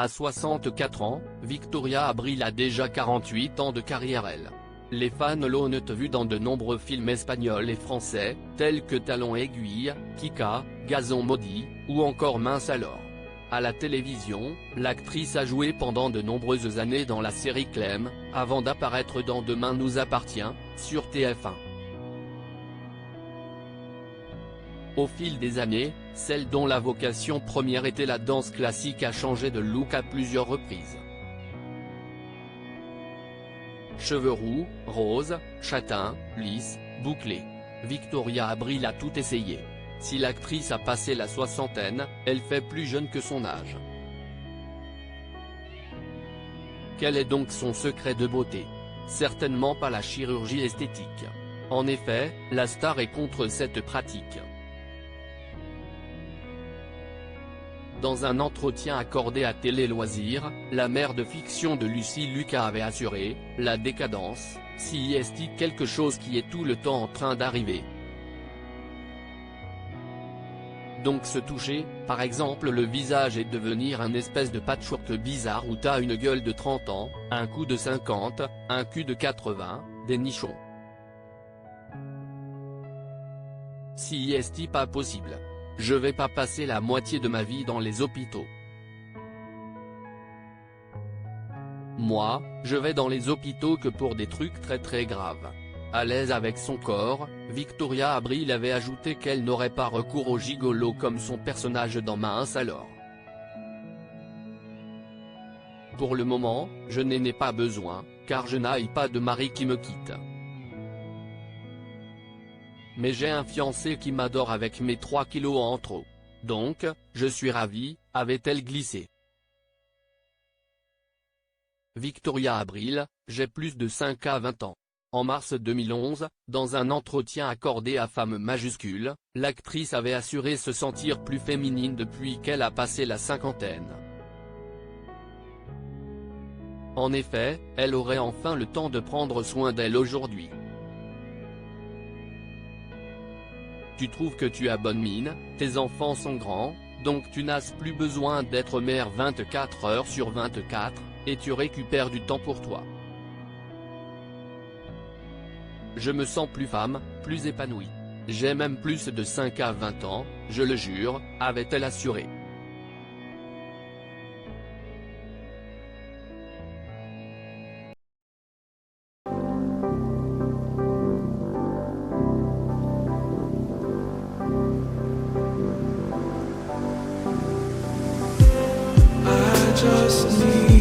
À 64 ans, Victoria Abril a déjà 48 ans de carrière. Les fans l'ont vue dans de nombreux films espagnols et français, tels que Talons Aiguilles, Kika, Gazon Maudit, ou encore Mince alors. À la télévision, l'actrice a joué pendant de nombreuses années dans la série Clem, avant d'apparaître dans Demain nous appartient, sur TF1. Au fil des années, celle dont la vocation première était la danse classique a changé de look à plusieurs reprises. Cheveux roux, roses, châtains, lisses, bouclés. Victoria Abril a tout essayé. Si l'actrice a passé la soixantaine, elle fait plus jeune que son âge. Quel est donc son secret de beauté? Certainement pas la chirurgie esthétique. En effet, la star est contre cette pratique. Dans un entretien accordé à Télé Loisirs, la mère de fiction de Lucie Lucas avait assuré « La décadence, si est quelque chose qui est tout le temps en train d'arriver. Donc se toucher, par exemple le visage et devenir un espèce de patchwork bizarre où t'as une gueule de 30 ans, un cou de 50, un cul de 80, des nichons. Si est pas possible. Je vais pas passer la moitié de ma vie dans les hôpitaux. Moi, je vais dans les hôpitaux que pour des trucs très graves. À l'aise avec son corps, Victoria Abril avait ajouté qu'elle n'aurait pas recours au gigolo comme son personnage dans Mince alors. Pour le moment, je n'en ai pas besoin, car je n'ai pas de mari qui me quitte. Mais j'ai un fiancé qui m'adore avec mes 3 kilos en trop. Donc, je suis ravie, avait-elle glissé. Victoria Abril, j'ai plus de 5 à 20 ans. En mars 2011, dans un entretien accordé à Femme Majuscule, l'actrice avait assuré se sentir plus féminine depuis qu'elle a passé la cinquantaine. En effet, elle aurait enfin le temps de prendre soin d'elle aujourd'hui. Tu trouves que tu as bonne mine, tes enfants sont grands, donc tu n'as plus besoin d'être mère 24 heures sur 24, et tu récupères du temps pour toi. Je me sens plus femme, plus épanouie. J'ai même plus de 5 à 20 ans, je le jure, avait-elle assuré. Just need